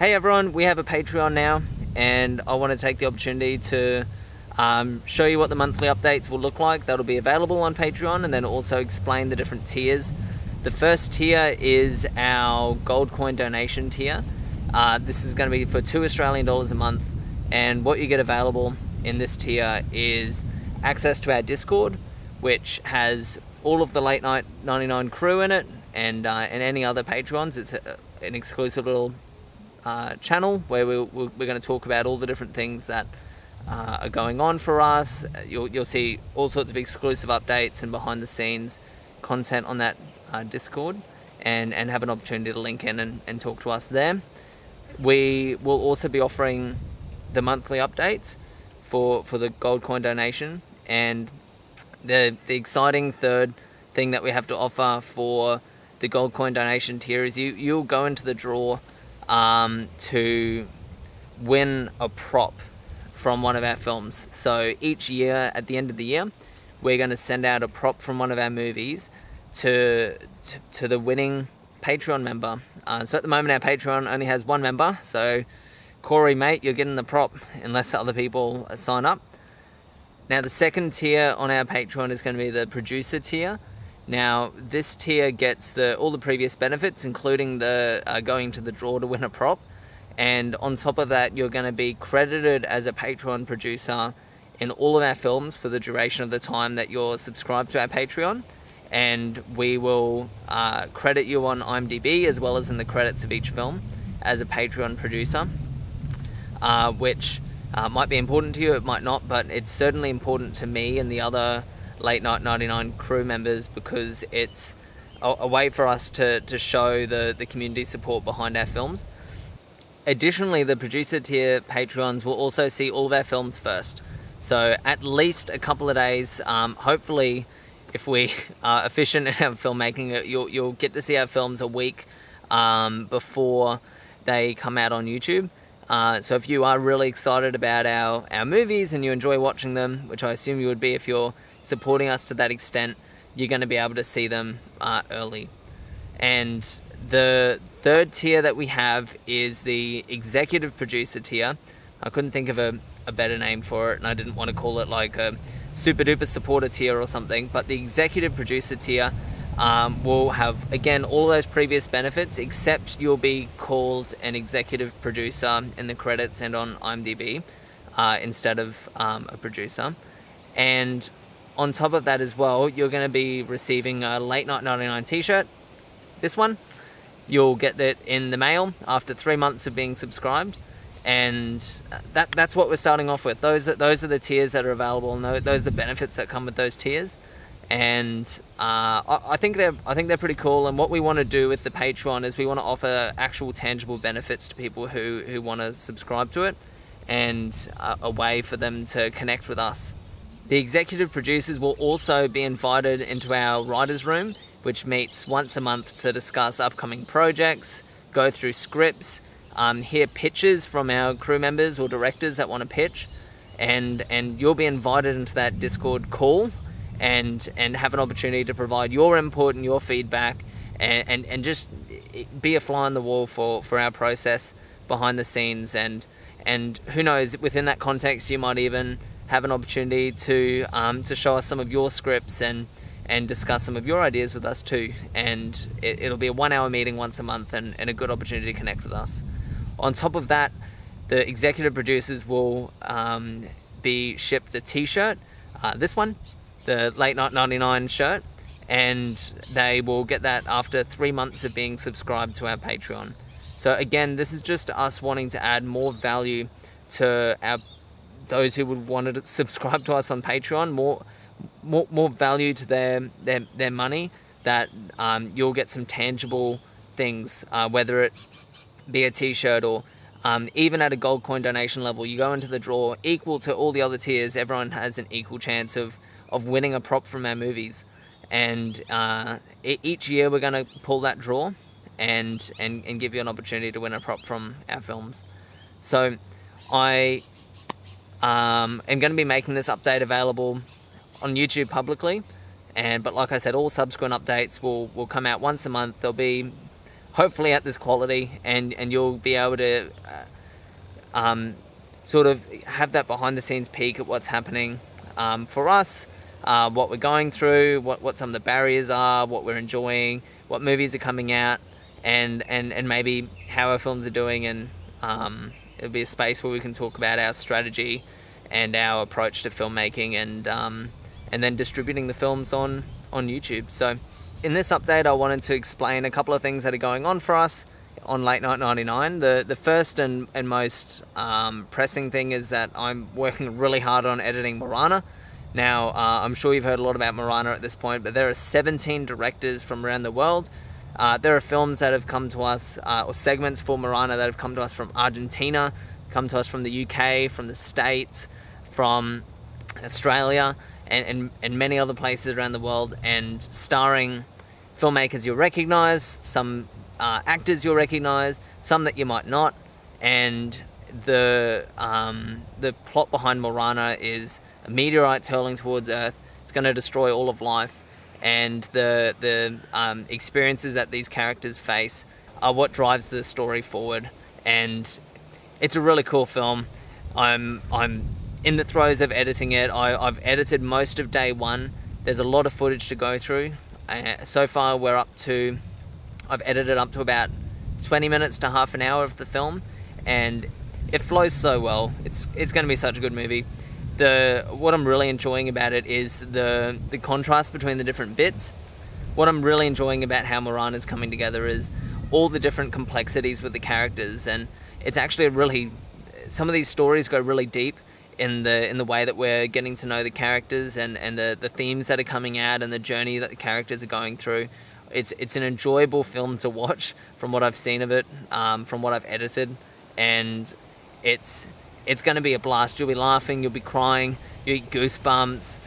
Hey everyone, we have a Patreon now, and I want to take the opportunity to show you what the monthly updates will look like. That'll be available on Patreon, and then also explain the different tiers. The first tier is our gold coin donation tier. This is going to be for $2 Australian a month, and what you get available in this tier is access to our Discord, which has all of the Late Night 99 crew in it, and any other patrons. It's an exclusive little channel where we're going to talk about all the different things that are going on for us. You'll see all sorts of exclusive updates and behind the scenes content on that Discord, and have an opportunity to link in and talk to us there. We will also be offering the monthly updates for the gold coin donation, and the exciting third thing that we have to offer for the gold coin donation tier is you'll go into the draw to win a prop from one of our films. So each year, at the end of the year, we're going to send out a prop from one of our movies to the winning Patreon member. So at the moment, our Patreon only has one member. So Corey, mate, you're getting the prop unless other people sign up. Now, the second tier on our Patreon is going to be the producer tier. Now, this tier gets all the previous benefits, including the going to the draw to win a prop. And on top of that, you're going to be credited as a Patreon producer in all of our films for the duration of the time that you're subscribed to our Patreon. And we will credit you on IMDb as well as in the credits of each film as a Patreon producer, which might be important to you, it might not, but it's certainly important to me and the other Late Night 99 crew members, because it's a way for us to show the community support behind our films. Additionally, the producer tier Patreons will also see all of our films first. So at least a couple of days, hopefully if we are efficient in our filmmaking, you'll get to see our films a week before they come out on YouTube. So if you are really excited about our movies and you enjoy watching them, which I assume you would be if you're supporting us to that extent, you're going to be able to see them early. And the third tier that we have is the executive producer tier. I couldn't think of a better name for it, and I didn't want to call it like a super duper supporter tier or something, but the executive producer tier will have, again, all those previous benefits, except you'll be called an executive producer in the credits and on IMDb instead of a producer. And on top of that as well, you're going to be receiving a Late Night 99 t-shirt. This one, you'll get it in the mail after 3 months of being subscribed. And that's what we're starting off with. Those are the tiers that are available, and those are the benefits that come with those tiers. And I think they're pretty cool. And what we want to do with the Patreon is we want to offer actual tangible benefits to people who want to subscribe to it, and a way for them to connect with us. The executive producers will also be invited into our writer's room, which meets once a month to discuss upcoming projects, go through scripts, hear pitches from our crew members or directors that want to pitch, and you'll be invited into that Discord call and have an opportunity to provide your input and your feedback, and just be a fly on the wall for our process behind the scenes. And who knows, within that context, you might even have an opportunity to show us some of your scripts and discuss some of your ideas with us too. And it'll be a 1 hour meeting once a month, and a good opportunity to connect with us. On top of that, the executive producers will be shipped a t-shirt, this one, the Late Night 99 shirt, and they will get that after 3 months of being subscribed to our Patreon. So again, this is just us wanting to add more value to those who would want to subscribe to us on Patreon, more value to their money, that you'll get some tangible things, whether it be a t-shirt or even at a gold coin donation level, you go into the draw equal to all the other tiers. Everyone has an equal chance of winning a prop from our movies. And each year we're going to pull that draw and give you an opportunity to win a prop from our films. So I am going to be making this update available on YouTube publicly, but like I said, all subsequent updates will come out once a month. There'll be hopefully at this quality, and you'll be able to sort of have that behind the scenes peek at what's happening for us, what we're going through, what some of the barriers are, what we're enjoying, what movies are coming out, and maybe how our films are doing, and it'll be a space where we can talk about our strategy and our approach to filmmaking, and then distributing the films on YouTube. So in this update, I wanted to explain a couple of things that are going on for us on Late Night 99. The first and most pressing thing is that I'm working really hard on editing MORANA. Now, I'm sure you've heard a lot about MORANA at this point, but there are 17 directors from around the world. There are films that have come to us, or segments for MORANA that have come to us from Argentina, come to us from the UK, from the States, from Australia, and many other places around the world, and starring filmmakers you'll recognize, some actors you'll recognize, some that you might not. And the plot behind MORANA is a meteorite hurling towards Earth. It's going to destroy all of life, and the experiences that these characters face are what drives the story forward. And it's a really cool film. I'm in the throes of editing it. I've edited most of day one. There's a lot of footage to go through. So far I've edited up to about 20 minutes to half an hour of the film, and it flows so well. It's going to be such a good movie. What I'm really enjoying about it is the contrast between the different bits. What I'm really enjoying about how MORANA is coming together is all the different complexities with the characters, and it's actually some of these stories go really deep in the way that we're getting to know the characters, and the themes that are coming out, and the journey that the characters are going through. It's an enjoyable film to watch from what I've seen of it, from what I've edited, and it's going to be a blast. You'll be laughing, you'll be crying, you'll get goosebumps.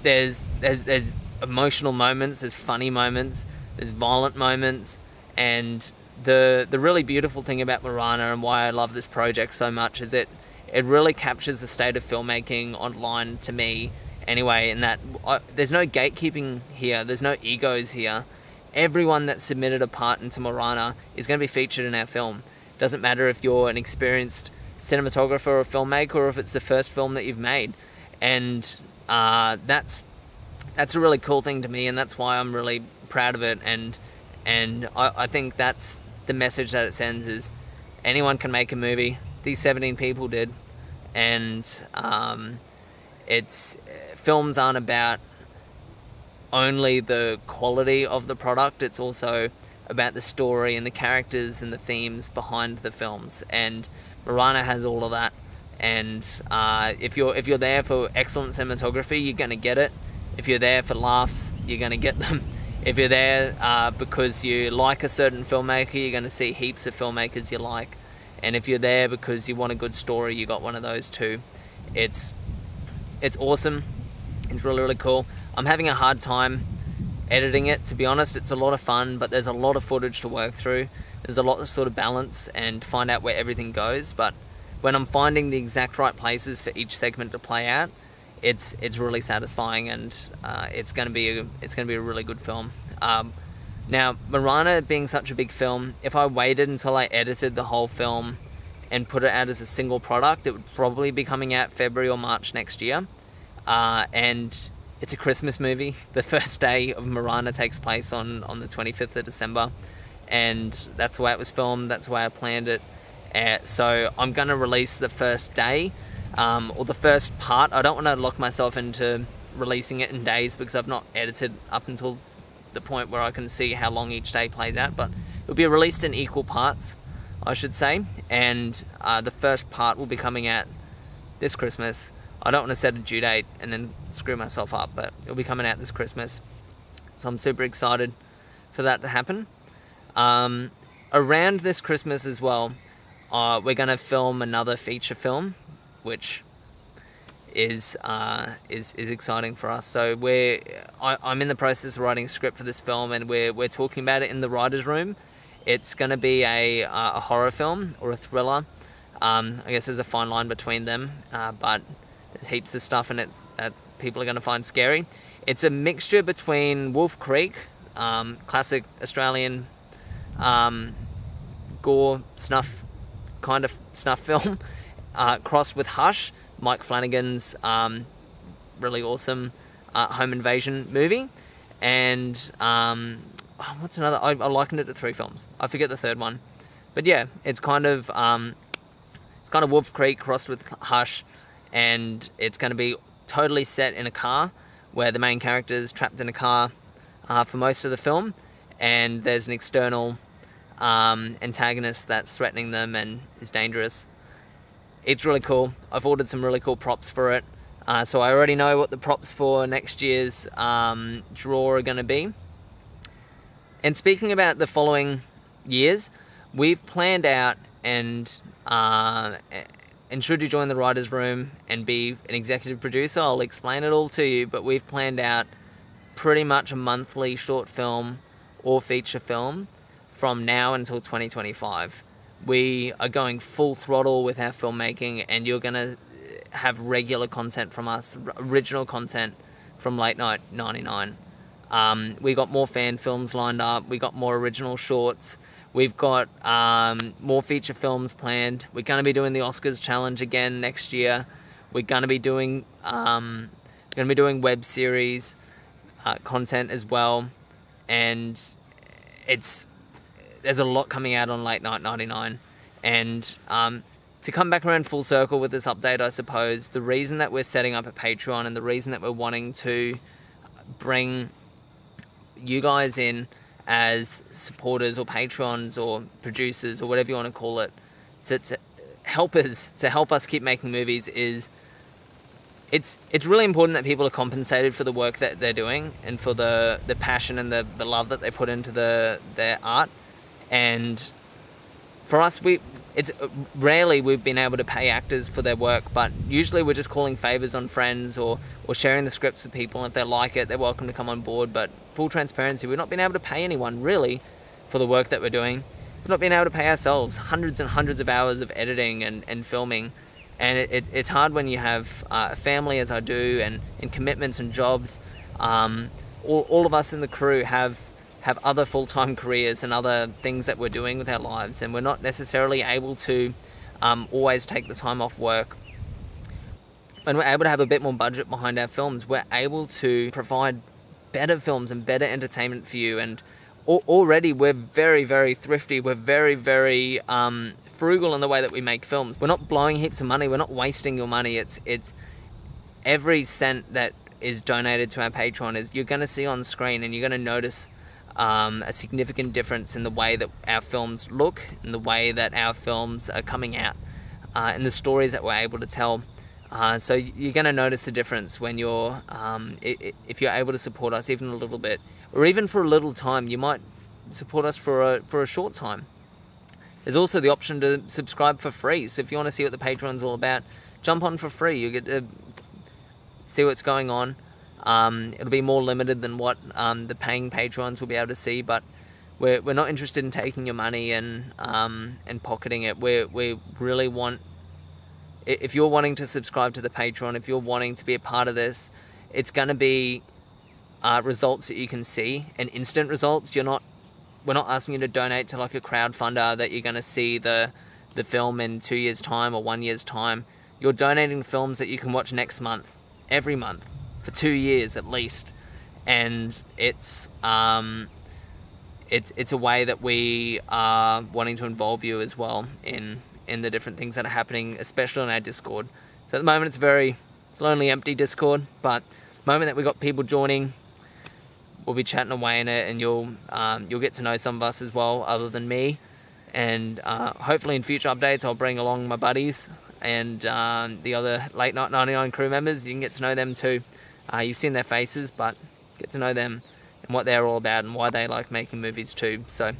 There's emotional moments, there's funny moments, there's violent moments, and the really beautiful thing about MORANA, and why I love this project so much, is it really captures the state of filmmaking online, to me anyway, in that there's no gatekeeping here, there's no egos here. Everyone that submitted a part into MORANA is going to be featured in our film. Doesn't matter if you're an experienced cinematographer or filmmaker, or if it's the first film that you've made. And that's a really cool thing to me, and that's why I'm really proud of it. And I think that's the message that it sends, is anyone can make a movie. These 17 people did. And films aren't about only the quality of the product, it's also about the story and the characters and the themes behind the films, and MORANA has all of that. And if you're there for excellent cinematography, you're going to get it. If you're there for laughs, you're going to get them. If you're there because you like a certain filmmaker, you're going to see heaps of filmmakers you like. And if you're there because you want a good story, you got one of those too. It's awesome. It's really, really cool. I'm having a hard time editing it, to be honest. It's a lot of fun, but there's a lot of footage to work through. There's a lot to sort of balance and find out where everything goes. But when I'm finding the exact right places for each segment to play out, it's really satisfying, and it's going to be a really good film. Now, MORANA being such a big film, if I waited until I edited the whole film and put it out as a single product, it would probably be coming out February or March next year. And it's a Christmas movie. The first day of MORANA takes place on the 25th of December, and that's the way it was filmed, that's the way I planned it. So I'm going to release the first day, or the first part. I don't want to lock myself into releasing it in days, because I've not edited up until the point where I can see how long each day plays out, but it'll be released in equal parts, I should say. And the first part will be coming out this Christmas. I don't want to set a due date and then screw myself up, but it'll be coming out this Christmas. So I'm super excited for that to happen. Around this Christmas as well, we're going to film another feature film, which is exciting for us. So I'm in the process of writing a script for this film, and we're talking about it in the writer's room. It's going to be a horror film or a thriller. I guess there's a fine line between them, but there's heaps of stuff in it that people are going to find scary. It's a mixture between Wolf Creek, classic Australian gore snuff kind of snuff film, crossed with Hush, Mike Flanagan's really awesome home invasion movie. And what's another? I likened it to 3 films. I forget the third one, but yeah, it's kind of Wolf Creek crossed with Hush, and it's going to be totally set in a car where the main character is trapped in a car for most of the film, and there's an external antagonist that's threatening them and is dangerous. It's really cool. I've ordered some really cool props for it, so I already know what the props for next year's draw are going to be. And speaking about the following years, we've planned out, and should you join the writer's room and be an executive producer, I'll explain it all to you, but we've planned out pretty much a monthly short film or feature film from now until 2025. We are going full throttle with our filmmaking, and you're going to have regular content from us, original content from Late Night 99. We got more fan films lined up. We got more original shorts. We've got more feature films planned. We're going to be doing the Oscars challenge again next year. We're going to be doing web series content as well, and there's a lot coming out on Late Night 99. And to come back around full circle with this update, I suppose, the reason that we're setting up a Patreon and the reason that we're wanting to bring you guys in as supporters or patrons or producers or whatever you want to call it, to help us keep making movies, is it's really important that people are compensated for the work that they're doing and for the passion and the love that they put into their art. And for us, it's rarely we've been able to pay actors for their work, but usually we're just calling favors on friends or sharing the scripts with people, and if they like it, they're welcome to come on board. But full transparency, we've not been able to pay anyone really for the work that we're doing. We've not been able to pay ourselves hundreds and hundreds of hours of editing and filming, and it's hard when you have a family, as I do, and commitments and jobs. All of us in the crew have other full-time careers and other things that we're doing with our lives, and we're not necessarily able to always take the time off work. When we're able to have a bit more budget behind our films, we're able to provide better films and better entertainment for you. And already we're very, very thrifty. We're very, very frugal in the way that we make films. We're not blowing heaps of money. We're not wasting your money. It's every cent that is donated to our Patreon you're going to see on screen, and you're going to notice a significant difference in the way that our films look, in the way that our films are coming out, and the stories that we're able to tell. So you're going to notice the difference when you're, if you're able to support us even a little bit, or even for a little time. You might support us for a short time. There's also the option to subscribe for free. So if you want to see what the Patreon's all about, jump on for free. You get to see what's going on. It'll be more limited than what the paying patrons will be able to see, but we're not interested in taking your money and pocketing it. We really want, if you're wanting to subscribe to the Patreon, if you're wanting to be a part of this, it's going to be results that you can see, and instant results. We're not asking you to donate to like a crowdfunder that you're going to see the film in 2 years' time or 1 year's time. You're donating films that you can watch next month, every month, for 2 years at least. And it's a way that we are wanting to involve you as well in the different things that are happening, especially on our Discord. So at the moment it's a very lonely, empty Discord, but the moment that we got people joining, we'll be chatting away in it, and you'll get to know some of us as well, other than me. And hopefully in future updates I'll bring along my buddies and the other Late Night 99 crew members. You can get to know them too. You've seen their faces, but get to know them and what they're all about and why they like making movies too. So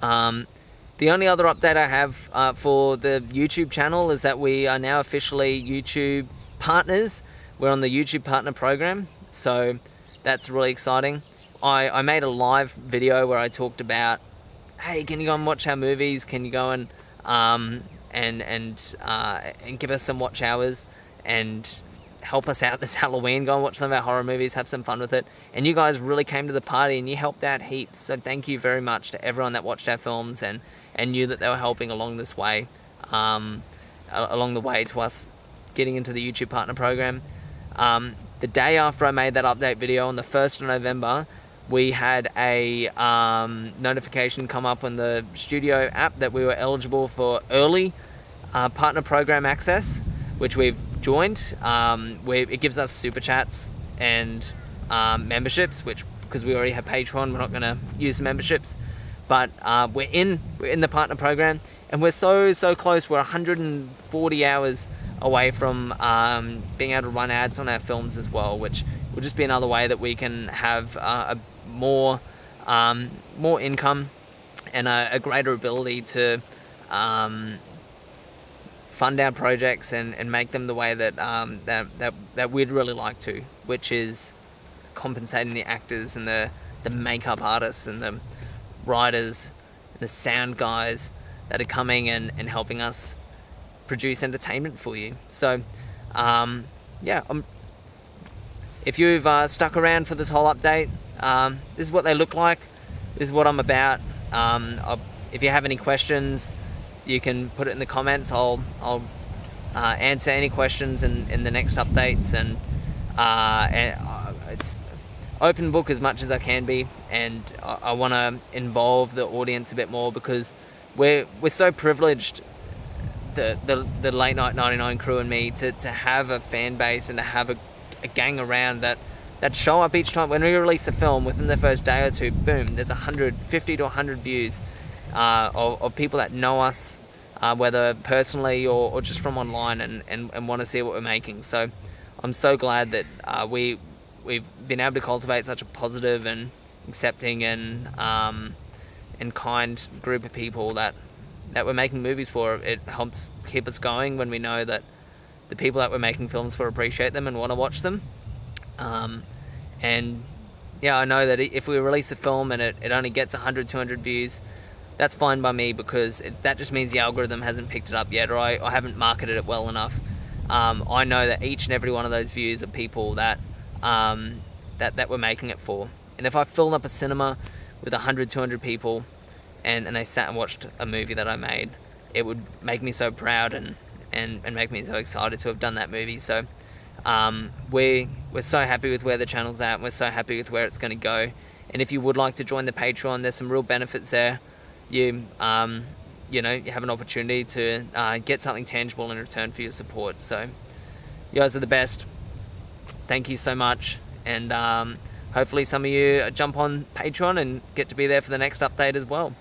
the only other update I have for the YouTube channel is that we are now officially YouTube partners. We're on the YouTube partner program, so that's really exciting. I made a live video where I talked about, hey, can you go and watch our movies? Can you go and give us some watch hours? And help us out this Halloween. Go and watch some of our horror movies, have some fun with it. And you guys really came to the party and you helped out heaps. So thank you very much to everyone that watched our films and knew that they were helping along this way, along the way to us getting into the YouTube Partner Program. The day after I made that update video, on the 1st of November, we had a notification come up on the Studio app that we were eligible for early Partner Program access, which we've joined. It gives us super chats and memberships, which, because we already have Patreon, we're not going to use memberships. But we're in the Partner Program, and we're so close. We're 140 hours away from being able to run ads on our films as well, which will just be another way that we can have more income and a greater ability to fund our projects and make them the way that that we'd really like to, which is compensating the actors and the makeup artists and the writers and the sound guys that are coming and helping us produce entertainment for you. So if you've stuck around for this whole update, this is what they look like, this is what I'm about. If you have any questions, you can put it in the comments. I'll answer any questions in the next updates, and it's open book as much as I can be, and I want to involve the audience a bit more, because we're so privileged, the Late Night 99 crew and me, to have a fan base and to have a gang around that show up each time. When we release a film, within the first day or two, boom, there's 50 to 100 views of people that know us, whether personally or just from online, and want to see what we're making. So I'm so glad that we've been able to cultivate such a positive and accepting and kind group of people that we're making movies for. It helps keep us going when we know that the people that we're making films for appreciate them and want to watch them. And yeah, I know that if we release a film and it only gets 100, 200 views, that's fine by me, because that just means the algorithm hasn't picked it up yet, or I haven't marketed it well enough. I know that each and every one of those views are people that we're making it for. And if I filled up a cinema with 100, 200 people and they sat and watched a movie that I made, it would make me so proud and make me so excited to have done that movie. So we're so happy with where the channel's at, and we're so happy with where it's going to go. And if you would like to join the Patreon, there's some real benefits there. You have an opportunity to get something tangible in return for your support. So you guys are the best. Thank you so much, and hopefully some of you jump on Patreon and get to be there for the next update as well.